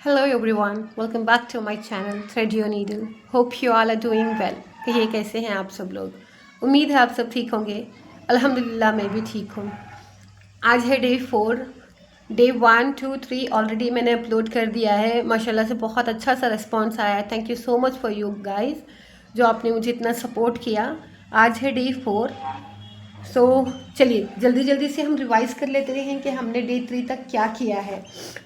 Hello everyone, welcome back to my channel Thread Your Needle. Hope you all are doing well. कहिए कैसे हैं आप सब लोग। उम्मीद है आप सब ठीक होंगे। अल्हम्दुलिल्लाह मैं भी ठीक हूँ। आज है डे 4। डे 1, 2, 3 ऑलरेडी मैंने अपलोड कर दिया है। माशाल्लाह से बहुत अच्छा सा रिस्पॉन्स आया है। Thank you so much for you guys जो आपने मुझे इतना सपोर्ट किया। आज है डे 4। चलिए जल्दी जल्दी से हम रिवाइज़ कर लेते हैं कि हमने डे 3 तक क्या किया है।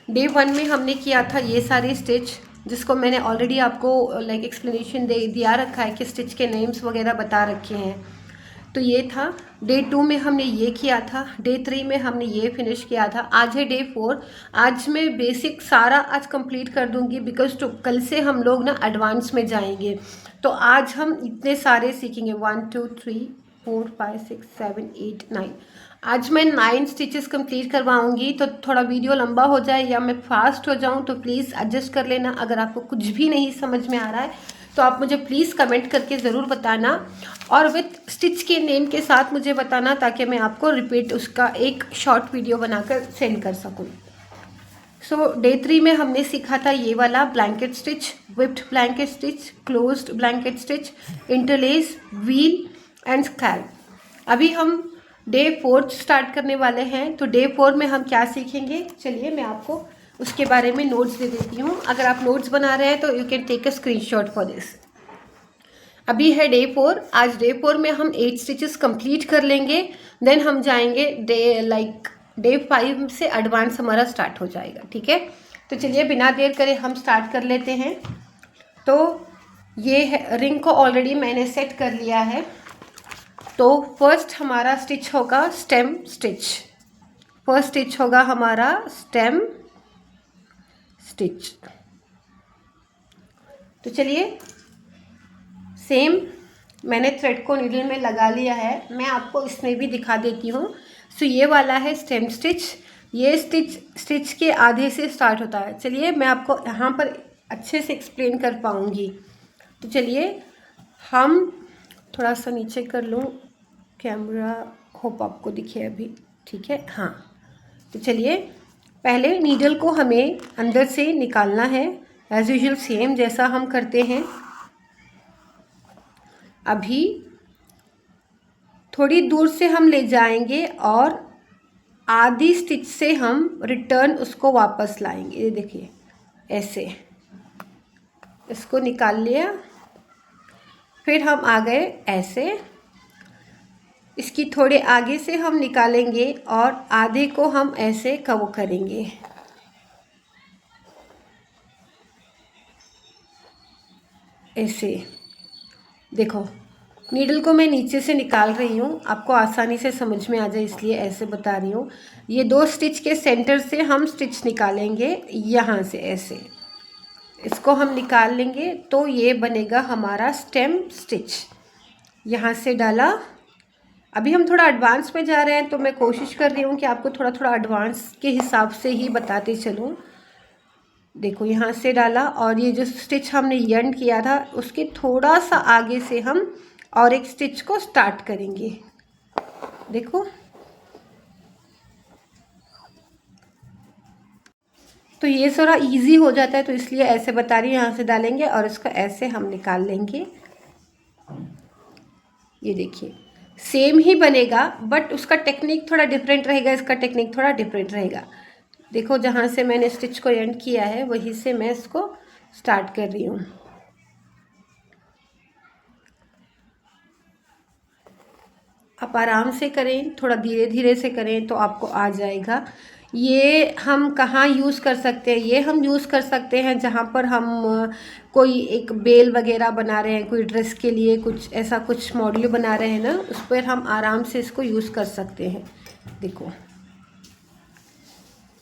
डे 1 में हमने किया था ये सारे स्टिच, जिसको मैंने ऑलरेडी आपको एक्सप्लेनेशन दिया रखा है कि स्टिच के नेम्स वगैरह बता रखे हैं। तो ये था। डे 2 में हमने ये किया था। डे 3 में हमने ये फिनिश किया था। आज है डे 4। आज मैं बेसिक सारा आज कंप्लीट कर दूंगी बिकॉज कल से हम लोग ना एडवांस में जाएंगे। तो आज हम इतने सारे सीखेंगे। 1 2 3 4 5 6 7 8 9। आज मैं 9 स्टिचेस कंप्लीट करवाऊंगी। तो थोड़ा वीडियो लंबा हो जाए या मैं फास्ट हो जाऊं तो प्लीज़ एडजस्ट कर लेना। अगर आपको कुछ भी नहीं समझ में आ रहा है तो आप मुझे प्लीज़ कमेंट करके ज़रूर बताना और विथ स्टिच के नेम के साथ मुझे बताना ताकि मैं आपको रिपीट उसका एक शॉर्ट वीडियो बनाकर सेंड कर सकूं। डे 3 में हमने सीखा था ये वाला blanket stitch, whipped blanket stitch, closed blanket stitch, interlace, wheel and scalp. अभी हम डे 4 स्टार्ट करने वाले हैं। तो डे 4 में हम क्या सीखेंगे, चलिए मैं आपको उसके बारे में नोट्स दे देती हूँ। अगर आप नोट्स बना रहे हैं तो you can take a screenshot for this. अभी है डे 4। आज डे 4 में हम 8 स्टिचेस कंप्लीट कर लेंगे। देन हम जाएंगे डे 5 से एडवांस हमारा स्टार्ट हो जाएगा। ठीक है, तो चलिए बिना देर करे हम स्टार्ट कर लेते हैं। तो ये है, रिंग को ऑलरेडी मैंने सेट कर लिया है। तो फर्स्ट हमारा स्टिच होगा स्टेम स्टिच। फर्स्ट स्टिच होगा हमारा स्टेम स्टिच। तो चलिए सेम मैंने थ्रेड को नीडल में लगा लिया है। मैं आपको इसमें भी दिखा देती हूँ। ये वाला है स्टेम स्टिच। ये स्टिच के आधे से स्टार्ट होता है। चलिए मैं आपको यहाँ पर अच्छे से एक्सप्लेन कर पाऊँगी। तो चलिए हम थोड़ा सा नीचे कर लूँ कैमरा, होप आपको दिखे अभी। ठीक है, हाँ। तो चलिए पहले नीडल को हमें अंदर से निकालना है एज यूजुअल, सेम जैसा हम करते हैं। अभी थोड़ी दूर से हम ले जाएंगे और आधी स्टिच से हम रिटर्न उसको वापस लाएंगे। ये देखिए ऐसे इसको निकाल लिया। फिर हम आ गए ऐसे, इसकी थोड़े आगे से हम निकालेंगे और आधे को हम ऐसे कवर करेंगे। ऐसे देखो, नीडल को मैं नीचे से निकाल रही हूँ, आपको आसानी से समझ में आ जाए इसलिए ऐसे बता रही हूँ। ये 2 स्टिच के सेंटर से हम स्टिच निकालेंगे, यहाँ से ऐसे इसको हम निकाल लेंगे। तो ये बनेगा हमारा स्टेम स्टिच। यहाँ से डाला। अभी हम थोड़ा एडवांस में जा रहे हैं तो मैं कोशिश कर रही हूँ कि आपको थोड़ा थोड़ा एडवांस के हिसाब से ही बताते चलूँ। देखो यहाँ से डाला और ये जो स्टिच हमने एंड किया था उसके थोड़ा सा आगे से हम और एक स्टिच को स्टार्ट करेंगे। देखो तो ये थोड़ा इजी हो जाता है तो इसलिए ऐसे बता रही हूँ। यहाँ से डालेंगे और इसको ऐसे हम निकाल लेंगे। ये देखिए सेम ही बनेगा बट उसका टेक्निक थोड़ा डिफरेंट रहेगा, इसका टेक्निक थोड़ा डिफरेंट रहेगा। देखो जहाँ से मैंने स्टिच को एंड किया है वहीं से मैं इसको स्टार्ट कर रही हूँ। आप आराम से करें, थोड़ा धीरे धीरे से करें तो आपको आ जाएगा। ये हम कहाँ यूज़ कर सकते हैं, ये हम यूज़ कर सकते हैं जहाँ पर हम कोई एक बेल वगैरह बना रहे हैं, कोई ड्रेस के लिए कुछ ऐसा कुछ मॉडल बना रहे हैं ना, उस पर हम आराम से इसको यूज़ कर सकते हैं। देखो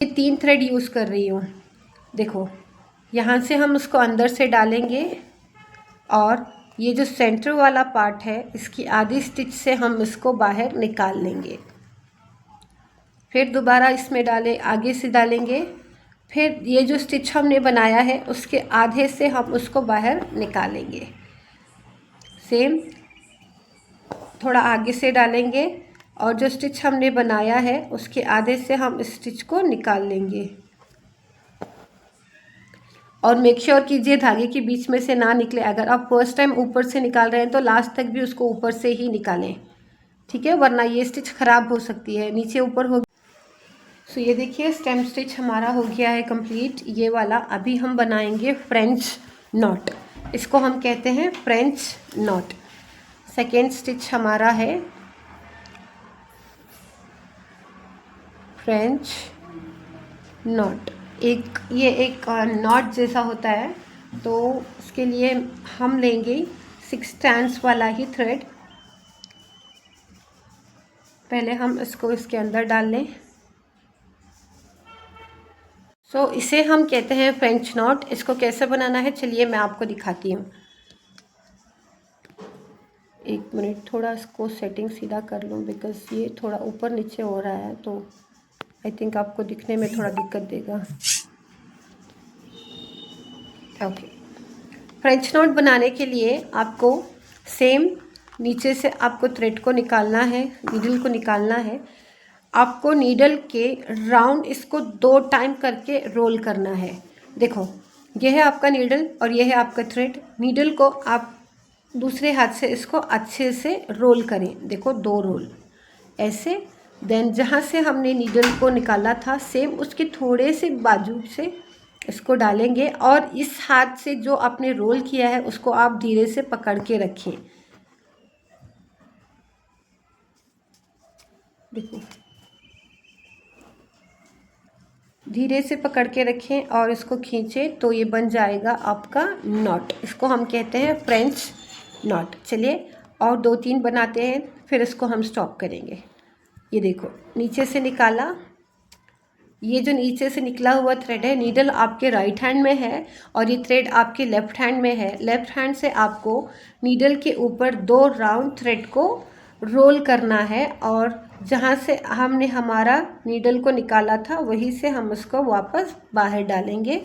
ये 3 थ्रेड यूज़ कर रही हूँ। देखो यहाँ से हम उसको अंदर से डालेंगे और ये जो सेंटर वाला पार्ट है इसकी आधी स्टिच से हम इसको बाहर निकाल लेंगे। फिर दोबारा इसमें डालें, आगे से डालेंगे। फिर ये जो स्टिच हमने बनाया है उसके आधे से हम उसको बाहर निकालेंगे। सेम थोड़ा आगे से डालेंगे और जो स्टिच हमने बनाया है उसके आधे से हम इस स्टिच को निकाल लेंगे। और मेक श्योर कीजिए धागे के बीच में से ना निकले। अगर आप फर्स्ट टाइम ऊपर से निकाल रहे हैं तो लास्ट तक भी उसको ऊपर से ही निकालें, ठीक है, वरना ये स्टिच ख़राब हो सकती है, नीचे ऊपर हो। सो ये देखिए स्टेम स्टिच हमारा हो गया है कंप्लीट, ये वाला। अभी हम बनाएंगे फ्रेंच नॉट, इसको हम कहते हैं फ्रेंच नॉट। सेकेंड स्टिच हमारा है फ्रेंच नॉट। ये एक नॉट जैसा होता है, तो उसके लिए हम लेंगे 6 स्ट्रैंड्स वाला ही थ्रेड। पहले हम इसको इसके अंदर डाल लें। सो इसे हम कहते हैं फ्रेंच नॉट। इसको कैसे बनाना है चलिए मैं आपको दिखाती हूँ। एक मिनट, थोड़ा इसको सेटिंग सीधा कर लूँ बिकॉज ये थोड़ा ऊपर नीचे हो रहा है, तो आई थिंक आपको दिखने में थोड़ा दिक्कत देगा। ओके, फ्रेंच नॉट बनाने के लिए आपको सेम नीचे से आपको थ्रेड को निकालना है, नीडल को निकालना है। आपको नीडल के राउंड इसको 2 टाइम करके रोल करना है। देखो यह है आपका नीडल और यह है आपका थ्रेड। नीडल को आप दूसरे हाथ से इसको अच्छे से रोल करें, देखो 2 रोल ऐसे। देन जहाँ से हमने नीडल को निकाला था सेम उसके थोड़े से बाजू से इसको डालेंगे और इस हाथ से जो आपने रोल किया है उसको आप धीरे से पकड़ के रखें। देखो धीरे से पकड़ के रखें और इसको खींचें तो ये बन जाएगा आपका नॉट। इसको हम कहते हैं फ्रेंच नॉट। चलिए और 2-3 बनाते हैं फिर इसको हम स्टॉप करेंगे। ये देखो नीचे से निकाला, ये जो नीचे से निकला हुआ थ्रेड है, नीडल आपके राइट हैंड में है और ये थ्रेड आपके लेफ्ट हैंड में है। लेफ्ट हैंड से आपको नीडल के ऊपर 2 राउंड थ्रेड को रोल करना है और जहाँ से हमने हमारा नीडल को निकाला था वहीं से हम उसको वापस बाहर डालेंगे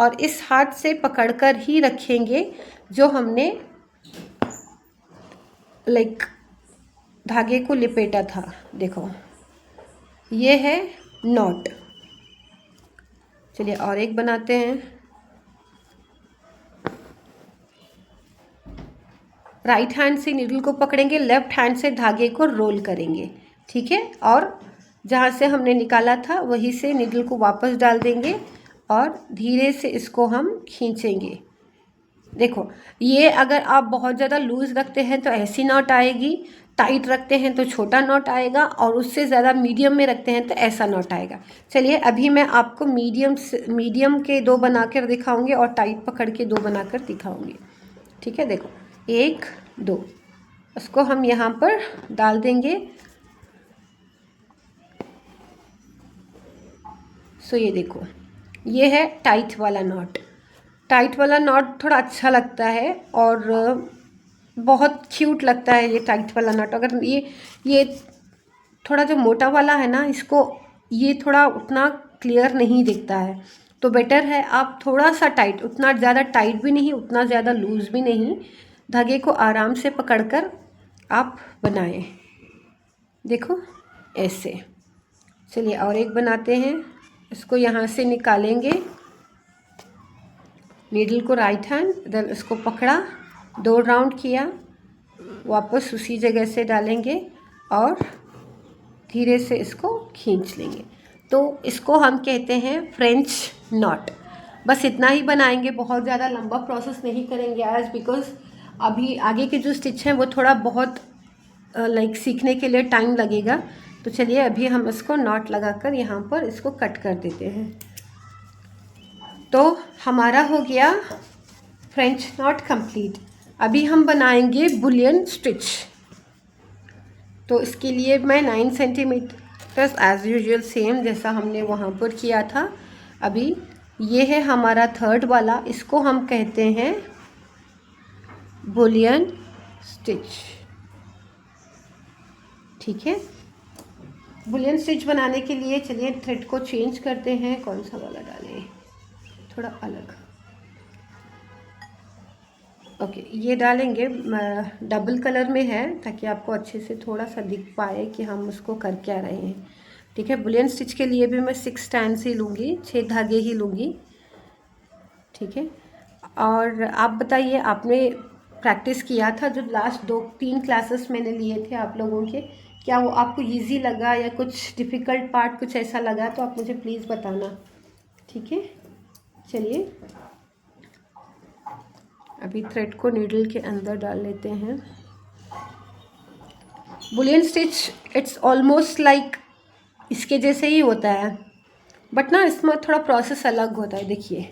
और इस हाथ से पकड़कर ही रखेंगे जो हमने धागे को लिपेटा था। देखो ये है नॉट। चलिए और एक बनाते हैं। राइट हैंड से नीडल को पकड़ेंगे, लेफ्ट हैंड से धागे को रोल करेंगे, ठीक है, और जहाँ से हमने निकाला था वहीं से नीडल को वापस डाल देंगे और धीरे से इसको हम खींचेंगे। देखो ये अगर आप बहुत ज़्यादा लूज़ रखते हैं तो ऐसी नॉट आएगी, टाइट रखते हैं तो छोटा नॉट आएगा और उससे ज़्यादा मीडियम में रखते हैं तो ऐसा नॉट आएगा। चलिए अभी मैं आपको मीडियम के 2 बनाकर दिखाऊंगी और टाइट पकड़ के 2 बनाकर दिखाऊंगी, ठीक है। देखो 1 2 उसको हम यहाँ पर डाल देंगे। सो ये देखो ये है टाइट वाला नॉट। टाइट वाला नॉट थोड़ा अच्छा लगता है और बहुत क्यूट लगता है ये टाइट वाला नॉट। अगर ये थोड़ा जो मोटा वाला है ना, इसको ये थोड़ा उतना क्लियर नहीं दिखता है, तो बेटर है आप थोड़ा सा टाइट, उतना ज़्यादा टाइट भी नहीं उतना ज़्यादा लूज़ भी नहीं, धागे को आराम से पकड़कर आप बनाएं। देखो ऐसे। चलिए और एक बनाते हैं। इसको यहाँ से निकालेंगे, नीडल को राइट हैंड, देन इसको पकड़ा, 2 राउंड किया, वापस उसी जगह से डालेंगे और धीरे से इसको खींच लेंगे। तो इसको हम कहते हैं फ्रेंच नॉट। बस इतना ही बनाएंगे, बहुत ज़्यादा लंबा प्रोसेस नहीं करेंगे आज, बिकॉज अभी आगे के जो स्टिच हैं वो थोड़ा बहुत सीखने के लिए टाइम लगेगा। तो चलिए अभी हम इसको नॉट लगाकर यहाँ पर इसको कट कर देते हैं। तो हमारा हो गया फ्रेंच नॉट कंप्लीट। अभी हम बनाएंगे बुलियन स्टिच। तो इसके लिए मैं 9 सेंटीमीटर एज यूजुअल सेम जैसा हमने वहाँ पर किया था। अभी ये है हमारा 3rd वाला, इसको हम कहते हैं बुलियन स्टिच, ठीक है। बुलियन स्टिच बनाने के लिए चलिए थ्रेड को चेंज करते हैं, कौन सा वाला डालें, थोड़ा अलग। ओके ये डालेंगे, डबल कलर में है ताकि आपको अच्छे से थोड़ा सा दिख पाए कि हम उसको कर क्या रहे हैं, ठीक है। बुलियन स्टिच के लिए भी मैं 6 स्ट्रैंड्स ही लूँगी, 6 धागे ही लूँगी, ठीक है। और आप बताइए, आपने प्रैक्टिस किया था जो लास्ट 2-3 क्लासेस मैंने लिए थे आप लोगों के, क्या वो आपको इजी लगा या कुछ डिफ़िकल्ट पार्ट कुछ ऐसा लगा तो आप मुझे प्लीज़ बताना, ठीक है। चलिए अभी थ्रेड को नीडल के अंदर डाल लेते हैं। Boolean stitch it's almost like इसके जैसे ही होता है, बट ना इसमें थोड़ा प्रोसेस अलग होता है। देखिए,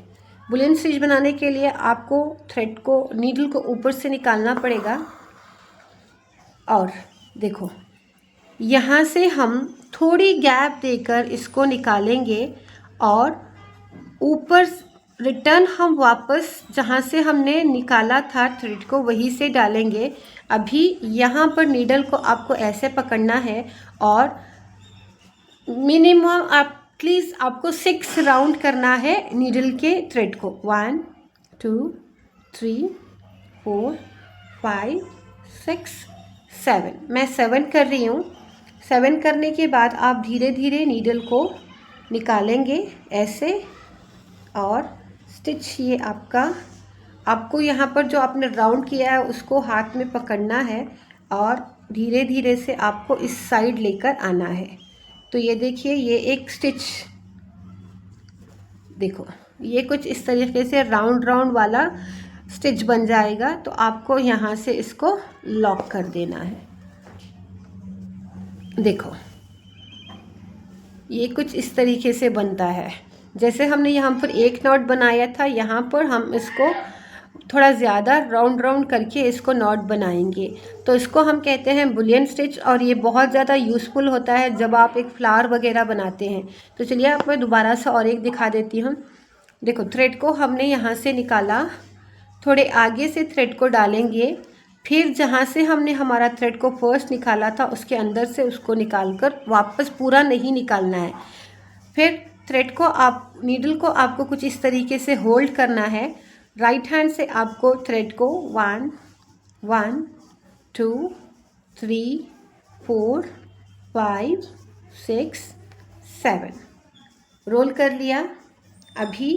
बुलियन स्टिच बनाने के लिए आपको थ्रेड को, नीडल को ऊपर से निकालना पड़ेगा। और देखो, यहाँ से हम थोड़ी गैप देकर इसको निकालेंगे और ऊपर रिटर्न हम वापस जहाँ से हमने निकाला था थ्रेड को वहीं से डालेंगे। अभी यहाँ पर नीडल को आपको ऐसे पकड़ना है और मिनिमम आप प्लीज़ आपको 6 राउंड करना है नीडल के थ्रेड को। 1 2 3 4 5 6 7, मैं 7 कर रही हूँ। 7 करने के बाद आप धीरे धीरे नीडल को निकालेंगे ऐसे, और स्टिच ये आपको यहाँ पर जो आपने राउंड किया है उसको हाथ में पकड़ना है और धीरे धीरे से आपको इस साइड लेकर आना है। तो ये देखिए, ये एक स्टिच, देखो ये कुछ इस तरीके से राउंड राउंड वाला स्टिच बन जाएगा। तो आपको यहाँ से इसको लॉक कर देना है। देखो ये कुछ इस तरीके से बनता है। जैसे हमने यहाँ पर एक नॉट बनाया था, यहाँ पर हम इसको थोड़ा ज़्यादा राउंड राउंड करके इसको नॉट बनाएंगे। तो इसको हम कहते हैं बुलियन स्टिच, और ये बहुत ज़्यादा यूज़फुल होता है जब आप एक फ्लावर वगैरह बनाते हैं। तो चलिए आप मैं दोबारा से और एक दिखा देती हूँ। देखो, थ्रेड को हमने यहाँ से निकाला, थोड़े आगे से थ्रेड को डालेंगे, फिर जहाँ से हमने हमारा थ्रेड को फर्स्ट निकाला था उसके अंदर से उसको निकालकर वापस पूरा नहीं निकालना है। फिर थ्रेड को नीडल को आपको कुछ इस तरीके से होल्ड करना है। राइट हैंड से आपको थ्रेड को 1 1 2 3 4 5 6 7 रोल कर लिया। अभी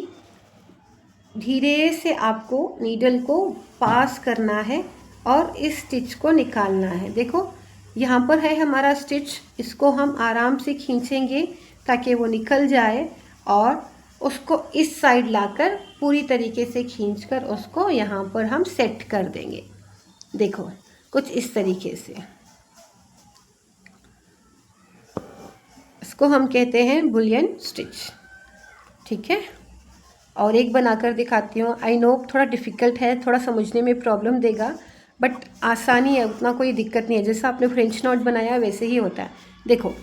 धीरे से आपको नीडल को पास करना है और इस स्टिच को निकालना है। देखो यहाँ पर है हमारा स्टिच, इसको हम आराम से खींचेंगे ताकि वो निकल जाए और उसको इस साइड लाकर पूरी तरीके से खींचकर उसको यहाँ पर हम सेट कर देंगे। देखो कुछ इस तरीके से, इसको हम कहते हैं बुलियन स्टिच, ठीक है। और एक बनाकर दिखाती हूँ। आई नो थोड़ा डिफ़िकल्ट है, थोड़ा समझने में प्रॉब्लम देगा, बट आसानी है, उतना कोई दिक्कत नहीं है। जैसा आपने फ्रेंच नॉट बनाया वैसे ही होता है। देखो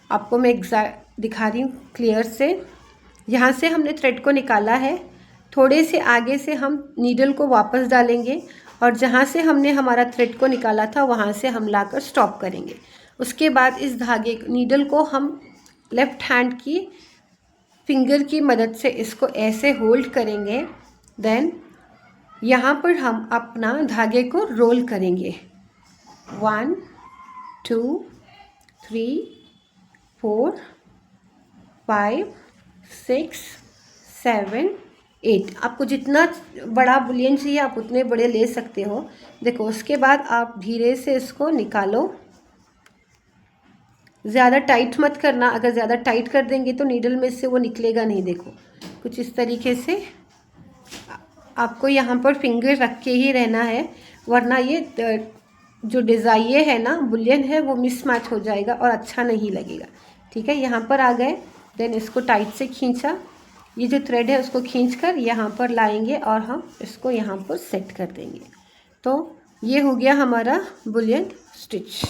आपको मैं एग्जैक्ट दिखा रही हूँ क्लियर से। यहाँ से हमने थ्रेड को निकाला है, थोड़े से आगे से हम नीडल को वापस डालेंगे और जहाँ से हमने हमारा थ्रेड को निकाला था वहाँ से हम लाकर स्टॉप करेंगे। उसके बाद इस धागे नीडल को हम लेफ़्ट हैंड की फिंगर की मदद से इसको ऐसे होल्ड करेंगे। देन यहाँ पर हम अपना धागे को रोल करेंगे। 1 2 3 4 5 6 7 8, आपको जितना बड़ा बुलियन चाहिए आप उतने बड़े ले सकते हो। देखो उसके बाद आप धीरे से इसको निकालो, ज़्यादा टाइट मत करना, अगर ज़्यादा टाइट कर देंगे तो नीडल में से वो निकलेगा नहीं। देखो कुछ इस तरीके से आपको यहाँ पर फिंगर रख के ही रहना है, वरना ये जो डिज़ाइन है ना बुलियन है वो मिसमैच हो जाएगा और अच्छा नहीं लगेगा, ठीक है। यहाँ पर आ गए, देन इसको टाइट से खींचा, ये जो थ्रेड है उसको खींचकर यहाँ पर लाएंगे और हम इसको यहाँ पर सेट कर देंगे। तो ये हो गया हमारा बुलियन स्टिच।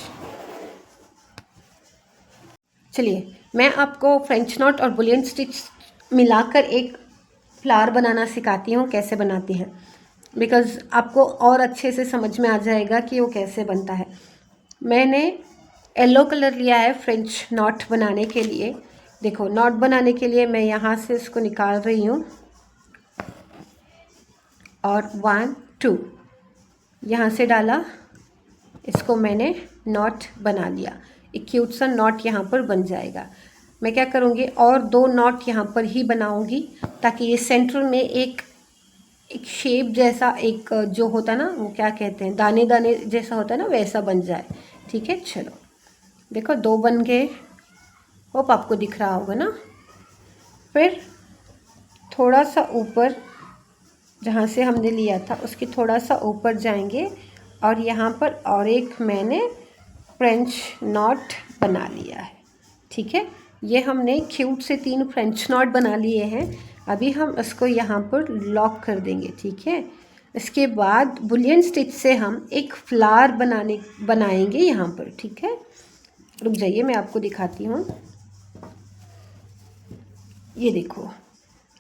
चलिए मैं आपको फ्रेंच नॉट और बुलियन स्टिच मिलाकर एक फ्लावर बनाना सिखाती हूँ कैसे बनाती हैं, बिकॉज़ आपको और अच्छे से समझ में आ जाएगा कि वो कैसे बनता है। मैंने येलो कलर लिया है फ्रेंच नॉट बनाने के लिए। देखो नॉट बनाने के लिए मैं यहाँ से इसको निकाल रही हूँ और 1 2 यहाँ से डाला, इसको मैंने नॉट बना लिया। एक क्यूट सा नॉट यहाँ पर बन जाएगा। मैं क्या करूँगी और 2 नॉट यहाँ पर ही बनाऊँगी ताकि ये सेंटर में एक एक शेप जैसा, एक जो होता है ना, वो क्या कहते हैं, दाने दाने जैसा होता है ना, वैसा बन जाए। ठीक है, चलो देखो 2 बन गए। होप आपको दिख रहा होगा ना। फिर थोड़ा सा ऊपर, जहाँ से हमने लिया था उसके थोड़ा सा ऊपर जाएंगे और यहाँ पर और एक मैंने फ्रेंच नॉट बना लिया है। ठीक है, ये हमने क्यूट से 3 फ्रेंच नॉट बना लिए हैं। अभी हम इसको यहाँ पर लॉक कर देंगे। ठीक है, इसके बाद बुलियन स्टिच से हम एक फ्लावर बनाएंगे यहाँ पर। ठीक है, रुक जाइए मैं आपको दिखाती हूँ। ये देखो,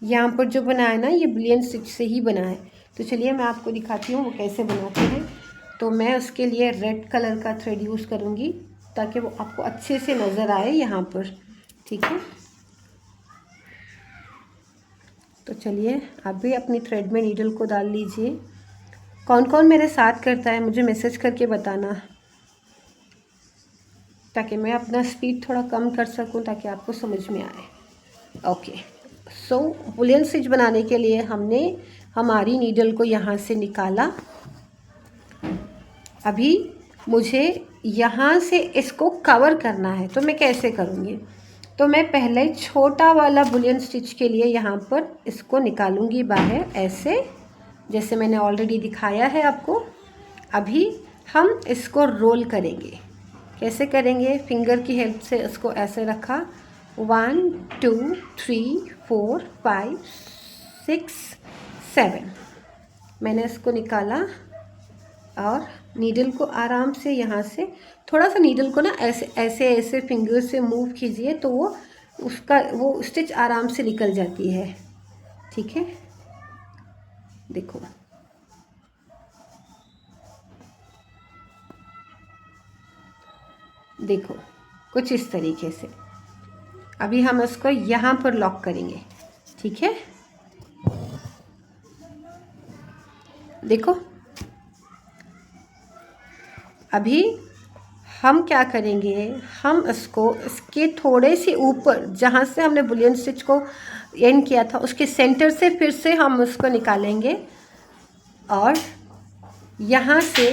यहाँ पर जो बना है ना, ये बुलियन स्टिच से ही बना है। तो चलिए मैं आपको दिखाती हूँ वो कैसे बनाते हैं। तो मैं उसके लिए रेड कलर का थ्रेड यूज़ करूँगी ताकि वो आपको अच्छे से नज़र आए यहाँ पर। ठीक है, तो चलिए आप भी अपनी थ्रेड में नीडल को डाल लीजिए। कौन कौन मेरे साथ करता है मुझे मैसेज करके बताना, ताकि मैं अपना स्पीड थोड़ा कम कर सकूं, ताकि आपको समझ में आए। ओके, सो बुलियन स्टिच बनाने के लिए हमने हमारी नीडल को यहाँ से निकाला। अभी मुझे यहाँ से इसको कवर करना है, तो मैं कैसे करूँगी? तो मैं पहले छोटा वाला बुलियन स्टिच के लिए यहाँ पर इसको निकालूंगी बाहर, ऐसे जैसे मैंने ऑलरेडी दिखाया है आपको। अभी हम इसको रोल करेंगे। कैसे करेंगे? फिंगर की हेल्प से इसको ऐसे रखा, 1 2 3 4 5 6 7, मैंने इसको निकाला और नीडल को आराम से यहाँ से थोड़ा सा नीडल को ना ऐसे ऐसे ऐसे फिंगर से मूव कीजिए, तो वो स्टिच आराम से निकल जाती है। ठीक है, देखो देखो कुछ इस तरीके से। अभी हम इसको यहाँ पर लॉक करेंगे। ठीक है, देखो अभी हम क्या करेंगे, हम इसके थोड़े से ऊपर, जहाँ से हमने बुलियन स्टिच को एंड किया था, उसके सेंटर से फिर से हम उसको निकालेंगे और यहाँ से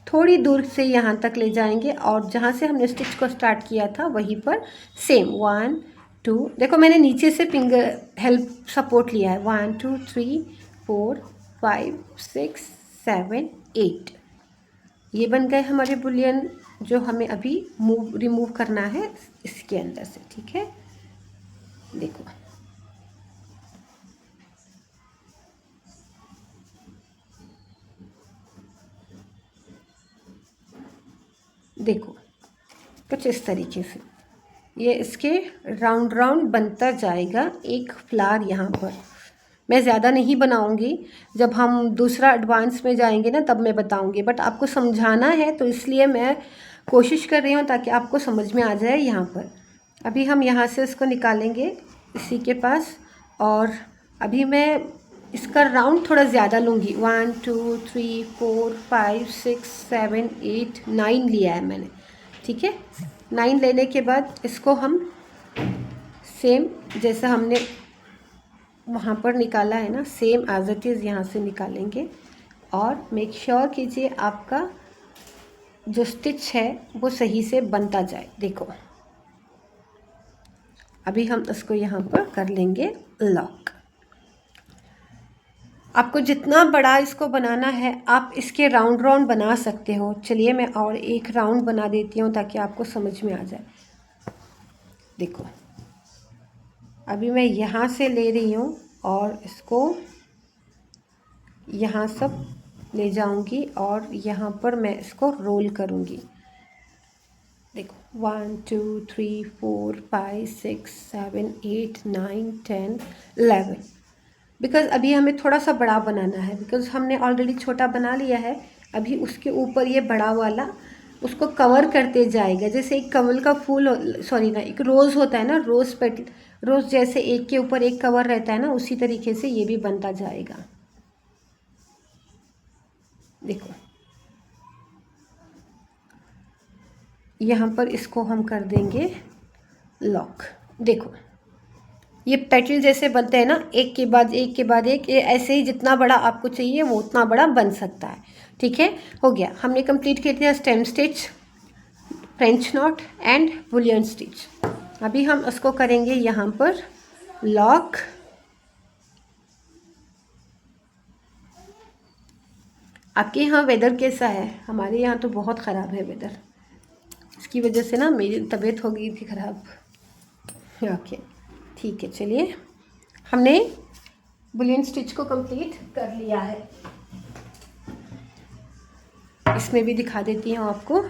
थोड़ी दूर से यहाँ तक ले जाएंगे और जहाँ से हमने स्टिच को स्टार्ट किया था वहीं पर सेम 1 2, देखो मैंने नीचे से फिंगर हेल्प सपोर्ट लिया है, 1 2 3 4 5 6 7 8। ये बन गए हमारे बुलियन, जो हमें अभी रिमूव करना है इसके अंदर से। ठीक है, देखो देखो कुछ इस तरीके से ये इसके राउंड राउंड बनता जाएगा एक फ्लावर। यहाँ पर मैं ज़्यादा नहीं बनाऊंगी, जब हम दूसरा एडवांस में जाएंगे ना तब मैं बताऊंगी, बट आपको समझाना है तो इसलिए मैं कोशिश कर रही हूँ ताकि आपको समझ में आ जाए। यहाँ पर अभी हम यहाँ से इसको निकालेंगे इसी के पास, और अभी मैं इसका राउंड थोड़ा ज़्यादा लूँगी, 1 2 3 4 5 6 7 8 9 लिया है मैंने। ठीक है, 9 लेने के बाद इसको हम सेम जैसा हमने वहाँ पर निकाला है ना, सेम एज इट इज़ यहाँ से निकालेंगे और मेक श्योर कीजिए आपका जो स्टिच है वो सही से बनता जाए। देखो अभी हम इसको यहाँ पर कर लेंगे लॉक। आपको जितना बड़ा इसको बनाना है आप इसके राउंड राउंड बना सकते हो। चलिए मैं और एक राउंड बना देती हूँ ताकि आपको समझ में आ जाए। देखो अभी मैं यहाँ से ले रही हूँ और इसको यहाँ सब ले जाऊँगी और यहाँ पर मैं इसको रोल करूँगी। देखो 1 2 3 4 5 6 7 8 9 10 11, बिकॉज़ अभी हमें थोड़ा सा बड़ा बनाना है, बिकॉज़ हमने ऑलरेडी छोटा बना लिया है। अभी उसके ऊपर ये बड़ा वाला उसको कवर करते जाएगा, जैसे एक कमल का फूल सॉरी ना, एक रोज़ होता है ना, रोज़ जैसे एक के ऊपर एक कवर रहता है ना, उसी तरीके से ये भी बनता जाएगा। देखो यहाँ पर इसको हम कर देंगे लॉक। देखो ये पेटल जैसे बनते हैं ना, एक के बाद एक के बाद एक, ये ऐसे ही जितना बड़ा आपको चाहिए वो उतना बड़ा बन सकता है। ठीक है, हो गया, हमने कंप्लीट कर दिया stem stitch, French not and Boolean stitch. अभी हम उसको करेंगे यहाँ पर लॉक। आपके यहाँ वेदर कैसा है? हमारे यहाँ तो बहुत ख़राब है वेदर, इसकी वजह से ना मेरी तबीयत हो गई थी ख़राब। ओके ठीक है, चलिए हमने बुलियन स्टिच को कंप्लीट कर लिया है। इसमें भी दिखा देती हूँ आपको,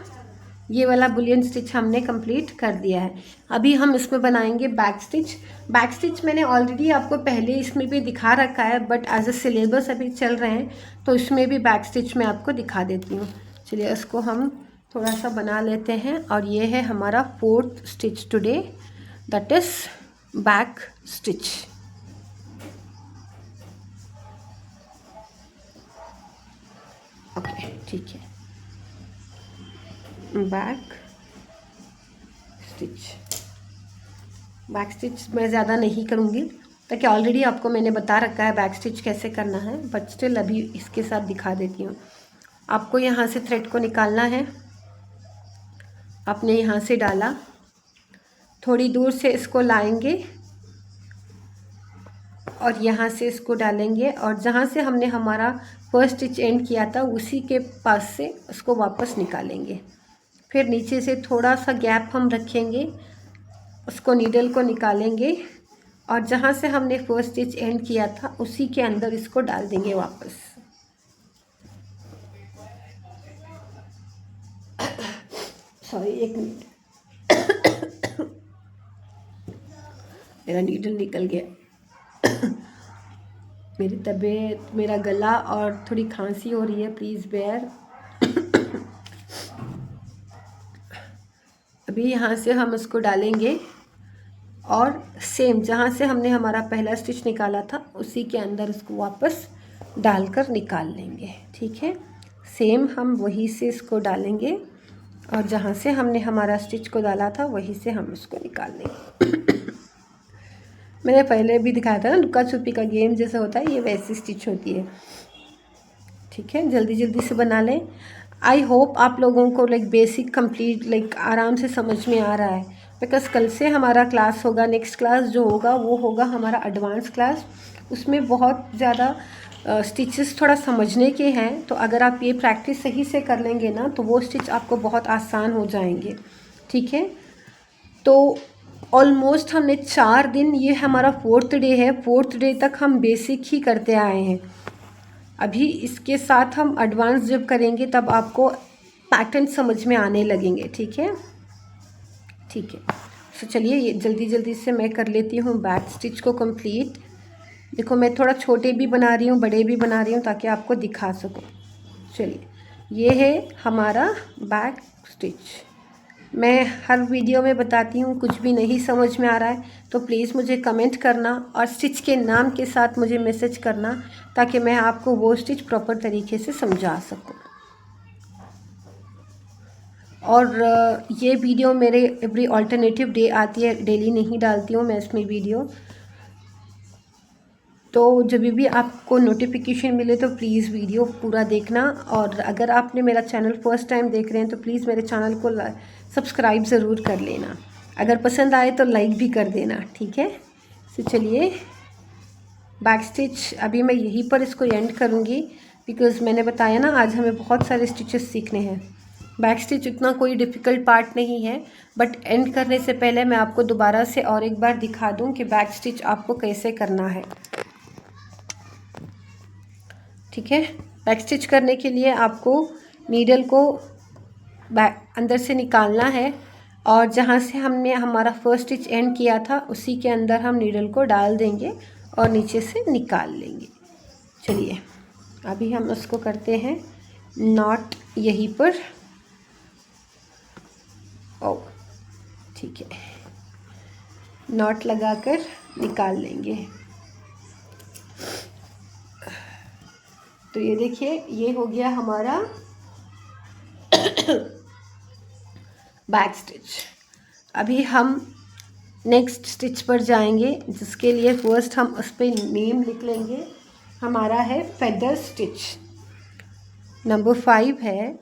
ये वाला बुलियन स्टिच हमने कंप्लीट कर दिया है। अभी हम इसमें बनाएंगे बैक स्टिच। बैक स्टिच मैंने ऑलरेडी आपको पहले इसमें भी दिखा रखा है, बट एज अ सिलेबस अभी चल रहे हैं तो इसमें भी बैक स्टिच मैं आपको दिखा देती हूँ। चलिए इसको हम थोड़ा सा बना लेते हैं, और ये है हमारा 4th stitch today, that is back stitch. Okay ठीक है, बैक स्टिच। बैक स्टिच मैं ज़्यादा नहीं करूँगी, ताकि ऑलरेडी आपको मैंने बता रखा है बैक स्टिच कैसे करना है, बट स्टिल अभी इसके साथ दिखा देती हूँ। आपको यहाँ से थ्रेड को निकालना है, आपने यहाँ से डाला, थोड़ी दूर से इसको लाएंगे और यहाँ से इसको डालेंगे, और जहाँ से हमने हमारा फर्स्ट स्टिच एंड किया था उसी के पास से उसको वापस निकालेंगे। फिर नीचे से थोड़ा सा गैप हम रखेंगे, उसको नीडल को निकालेंगे, और जहाँ से हमने फर्स्ट स्टिच एंड किया था उसी के अंदर इसको डाल देंगे वापस। सॉरी, एक मिनट, मेरा नीडल निकल गया। मेरी तबीयत, मेरा गला और थोड़ी खांसी हो रही है, प्लीज़ बेयर। अभी यहाँ से हम इसको डालेंगे, और सेम जहाँ से हमने हमारा पहला स्टिच निकाला था उसी के अंदर इसको वापस डालकर निकाल लेंगे। ठीक है, सेम हम वहीं से इसको डालेंगे, और जहाँ से हमने हमारा स्टिच को डाला था वहीं से हम इसको निकाल लेंगे। मैंने पहले भी दिखाया था ना, लुका छुपी का गेम जैसा होता है, ये वैसी स्टिच होती है। ठीक है, जल्दी जल्दी से बना लें। आई होप आप लोगों को बेसिक कंप्लीट आराम से समझ में आ रहा है, बिकॉज़ कल से हमारा क्लास होगा, नेक्स्ट क्लास जो होगा वो होगा हमारा एडवांस क्लास। उसमें बहुत ज़्यादा स्टिचेस थोड़ा समझने के हैं, तो अगर आप ये प्रैक्टिस सही से कर लेंगे ना तो वो स्टिच आपको बहुत आसान हो जाएंगे। ठीक है, तो ऑलमोस्ट हमने 4 दिन, ये हमारा 4th डे है, 4th डे तक हम बेसिक ही करते आए हैं। अभी इसके साथ हम एडवांस जब करेंगे तब आपको पैटर्न समझ में आने लगेंगे। ठीक है, ठीक है, तो चलिए ये जल्दी जल्दी से मैं कर लेती हूँ बैक स्टिच को कंप्लीट। देखो मैं थोड़ा छोटे भी बना रही हूँ, बड़े भी बना रही हूँ, ताकि आपको दिखा सकूँ। चलिए, ये है हमारा बैक स्टिच। मैं हर वीडियो में बताती हूँ, कुछ भी नहीं समझ में आ रहा है तो प्लीज़ मुझे कमेंट करना, और स्टिच के नाम के साथ मुझे मैसेज करना, ताकि मैं आपको वो स्टिच प्रॉपर तरीके से समझा सकूँ। और ये वीडियो मेरे एवरी अल्टरनेटिव डे आती है, डेली नहीं डालती हूँ मैं इसमें वीडियो। तो जब भी आपको नोटिफिकेशन मिले तो प्लीज़ वीडियो पूरा देखना, और अगर आपने मेरा चैनल फर्स्ट टाइम देख रहे हैं तो प्लीज़ मेरे चैनल को सब्सक्राइब ज़रूर कर लेना। अगर पसंद आए तो लाइक भी कर देना। ठीक है, तो चलिए बैक स्टिच अभी मैं यहीं पर इसको एंड करूँगी, बिकॉज़ मैंने बताया ना आज हमें बहुत सारे स्टिचेस सीखने हैं। बैक स्टिच इतना कोई डिफ़िकल्ट पार्ट नहीं है, बट एंड करने से पहले मैं आपको दोबारा से और एक बार दिखा दूँ कि बैक स्टिच आपको कैसे करना है। ठीक है, बैक स्टिच करने के लिए आपको नीडल को अंदर से निकालना है, और जहाँ से हमने हमारा फर्स्ट स्टिच एंड किया था उसी के अंदर हम नीडल को डाल देंगे और नीचे से निकाल लेंगे। चलिए अभी हम उसको करते हैं नॉट यहीं पर। ओ ठीक है, नॉट लगाकर निकाल लेंगे। तो ये देखिए, ये हो गया हमारा बैक स्टिच। अभी हम नेक्स्ट स्टिच पर जाएंगे, जिसके लिए फर्स्ट हम उस पर नेम लिख लेंगे। हमारा है फेदर स्टिच। नंबर 5 है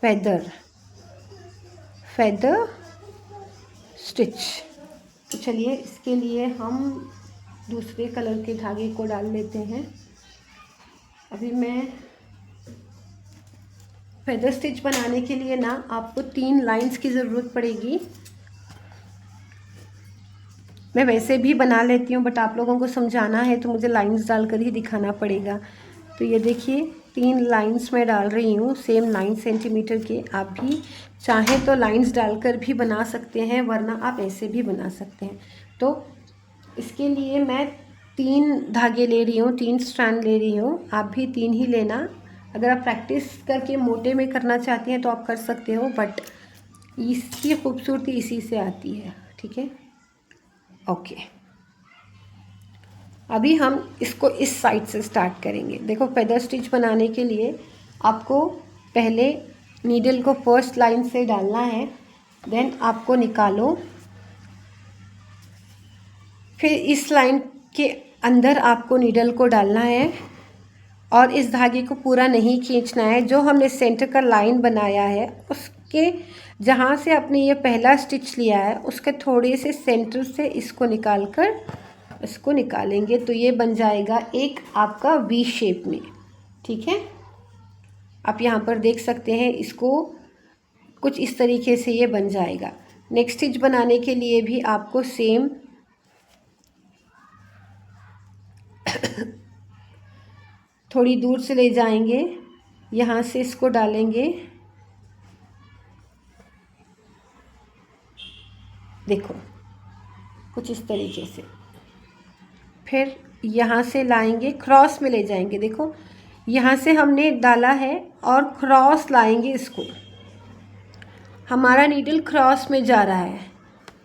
फेदर स्टिच। तो चलिए इसके लिए हम दूसरे कलर के धागे को डाल लेते हैं। अभी मैं फेदर स्टिच बनाने के लिए ना आपको 3 लाइंस की ज़रूरत पड़ेगी। मैं वैसे भी बना लेती हूँ, बट आप लोगों को समझाना है तो मुझे लाइंस डालकर ही दिखाना पड़ेगा। तो ये देखिए 3 लाइंस मैं डाल रही हूँ, सेम 9 सेंटीमीटर के। आप भी चाहें तो लाइंस डालकर भी बना सकते हैं, वरना आप ऐसे भी बना सकते हैं। तो इसके लिए मैं 3 धागे ले रही हूँ, 3 स्ट्रैंड ले रही हूँ। आप भी 3 ही लेना। अगर आप प्रैक्टिस करके मोटे में करना चाहती हैं तो आप कर सकते हो, बट इसकी खूबसूरती इसी से आती है। ठीक है, ओके। अभी हम इसको इस साइड से स्टार्ट करेंगे। देखो फेदर स्टिच बनाने के लिए आपको पहले नीडल को फर्स्ट लाइन से डालना है, देन आपको निकालो, फिर इस लाइन के अंदर आपको नीडल को डालना है और इस धागे को पूरा नहीं खींचना है। जो हमने सेंटर का लाइन बनाया है उसके जहाँ से आपने ये पहला स्टिच लिया है उसके थोड़े से सेंटर से इसको निकालेंगे, तो ये बन जाएगा एक आपका वी शेप में। ठीक है, आप यहाँ पर देख सकते हैं, इसको कुछ इस तरीके से ये बन जाएगा। नेक्स्ट स्टिच बनाने के लिए भी आपको सेम थोड़ी दूर से ले जाएंगे, यहाँ से इसको डालेंगे। देखो कुछ इस तरीके से, फिर यहाँ से लाएंगे, क्रॉस में ले जाएंगे। देखो यहाँ से हमने डाला है और क्रॉस लाएंगे इसको। हमारा नीडल क्रॉस में जा रहा है